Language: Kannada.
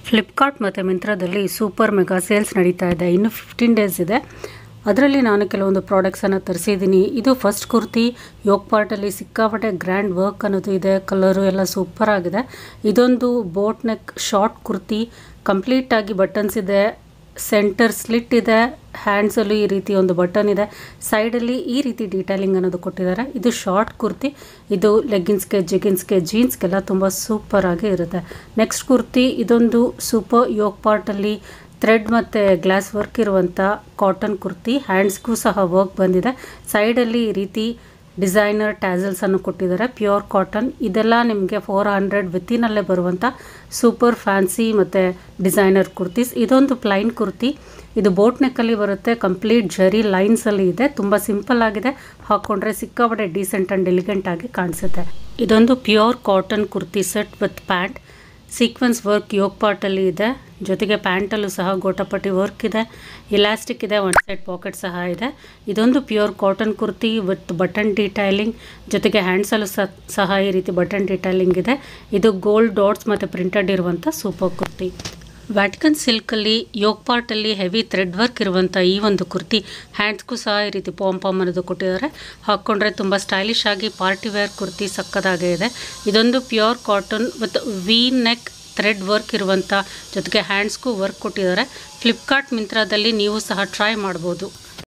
ಫ್ಲಿಪ್ಕಾರ್ಟ್ ಮತ್ತು ಮಿಂತ್ರಾದಲ್ಲಿ ಸೂಪರ್ ಮೆಗಾ ಸೇಲ್ಸ್ ನಡೀತಾ ಇದೆ. ಇನ್ನು 15 ಡೇಸ್ ಇದೆ. ಅದರಲ್ಲಿ ನಾನು ಕೆಲವೊಂದು ಪ್ರಾಡಕ್ಟ್ಸನ್ನು ತರಿಸಿದ್ದೀನಿ. ಇದು ಫಸ್ಟ್ ಕುರ್ತಿ ಯೋಗ್ ಪಾರ್ಟಲ್ಲಿ ಸಿಕ್ಕಾಪಟ್ಟೆ ಗ್ರ್ಯಾಂಡ್ ವರ್ಕ್ ಅನ್ನೋದು ಇದೆ. ಕಲರು ಎಲ್ಲ ಸೂಪರ್ ಆಗಿದೆ. ಇದೊಂದು ಬೋಟ್ ನೆಕ್ ಶಾರ್ಟ್ ಕುರ್ತಿ, ಕಂಪ್ಲೀಟಾಗಿ ಬಟನ್ಸ್ ಇದೆ, ಸೆಂಟರ್ ಸ್ಲಿಟ್ ಇದೆ, ಹ್ಯಾಂಡ್ಸಲ್ಲೂ ಈ ರೀತಿ ಒಂದು ಬಟನ್ ಇದೆ, ಸೈಡಲ್ಲಿ ಈ ರೀತಿ ಡೀಟೇಲಿಂಗ್ ಅನ್ನೋದು ಕೊಟ್ಟಿದ್ದಾರೆ. ಇದು ಶಾರ್ಟ್ ಕುರ್ತಿ, ಇದು ಲೆಗ್ಗಿನ್ಸ್ಗೆ, ಜೆಗಿನ್ಸ್ಗೆ, ಜೀನ್ಸ್ಗೆಲ್ಲ ತುಂಬ ಸೂಪರ್ ಆಗಿ ಇರುತ್ತೆ. ನೆಕ್ಸ್ಟ್ ಕುರ್ತಿ, ಇದೊಂದು ಸೂಪರ್ ಯೋಗ್ ಪಾರ್ಟಲ್ಲಿ ಥ್ರೆಡ್ ಮತ್ತು ಗ್ಲಾಸ್ ವರ್ಕ್ ಇರುವಂಥ ಕಾಟನ್ ಕುರ್ತಿ, ಹ್ಯಾಂಡ್ಸ್ಗೂ ಸಹ ವರ್ಕ್ ಬಂದಿದೆ, ಸೈಡಲ್ಲಿ ಈ ರೀತಿ ಡಿಸೈನರ್ ಟ್ಯಾಸಲ್ಸನ್ನು ಕೊಟ್ಟಿದ್ದಾರೆ, ಪ್ಯೂರ್ ಕಾಟನ್. ಇದೆಲ್ಲ ನಿಮಗೆ 400 ವಿತಿನಲ್ಲೇ ಬರುವಂಥ ಸೂಪರ್ ಫ್ಯಾನ್ಸಿ ಮತ್ತು ಡಿಸೈನರ್ ಕುರ್ತೀಸ್. ಇದೊಂದು ಪ್ಲೈನ್ ಕುರ್ತಿ, ಇದು ಬೋಟ್ ನೆಕ್ಕಲ್ಲಿ ಬರುತ್ತೆ, ಕಂಪ್ಲೀಟ್ ಜರಿ ಲೈನ್ಸಲ್ಲಿ ಇದೆ, ತುಂಬ ಸಿಂಪಲ್ ಆಗಿದೆ, ಹಾಕ್ಕೊಂಡ್ರೆ ಸಿಕ್ಕಾಪಟ್ಟೆ ಡೀಸೆಂಟ್ ಆ್ಯಂಡ್ ಎಲಿಗೆಂಟ್ ಆಗಿ ಕಾಣಿಸುತ್ತೆ. ಇದೊಂದು pure cotton kurti set with pant, sequence work yoke ಪಾರ್ಟಲ್ಲಿ ಇದೆ, ಜೊತೆಗೆ ಪ್ಯಾಂಟಲ್ಲೂ ಸಹ ಗೋಟಪಟ್ಟಿ ವರ್ಕ್ ಇದೆ, ಇಲಾಸ್ಟಿಕ್ ಇದೆ, ಒನ್ ಸೈಡ್ ಪಾಕೆಟ್ ಸಹ ಇದೆ. ಇದೊಂದು pure cotton kurti with button detailing, ಜೊತೆಗೆ ಹ್ಯಾಂಡ್ಸಲ್ಲೂ ಸಹ ಈ ರೀತಿ ಬಟನ್ ಡೀಟೈಲಿಂಗ್ ಇದೆ. ಇದು ಗೋಲ್ಡ್ ಡಾಟ್ಸ್ ಮತ್ತು ಪ್ರಿಂಟೆಡ್ ಇರುವಂಥ ಸೂಪರ್ ಕುರ್ತಿ. ವ್ಯಾಟಿಕನ್ ಸಿಲ್ಕಲ್ಲಿ ಯೋಗ್ ಪಾರ್ಟಲ್ಲಿ ಹೆವಿ ಥ್ರೆಡ್ ವರ್ಕ್ ಇರುವಂಥ ಈ ಒಂದು ಕುರ್ತಿ, ಹ್ಯಾಂಡ್ಸ್ಗೂ ಸಹ ಈ ರೀತಿ ಪಾಮ್ ಅನ್ನೋದು ಕೊಟ್ಟಿದ್ದಾರೆ, ಹಾಕ್ಕೊಂಡ್ರೆ ತುಂಬ ಸ್ಟೈಲಿಶ್ ಆಗಿ ಪಾರ್ಟಿ ವೇರ್ ಕುರ್ತಿ ಸಕ್ಕದಾಗೆ ಇದೆ. ಇದೊಂದು pure cotton with V neck thread work ಇರುವಂಥ, ಜೊತೆಗೆ ಹ್ಯಾಂಡ್ಸ್ಗೂ ವರ್ಕ್ ಕೊಟ್ಟಿದ್ದಾರೆ. ಫ್ಲಿಪ್ಕಾರ್ಟ್ ಮಿಂತ್ರಾದಲ್ಲಿ ನೀವು ಸಹ ಟ್ರೈ ಮಾಡ್ಬೋದು.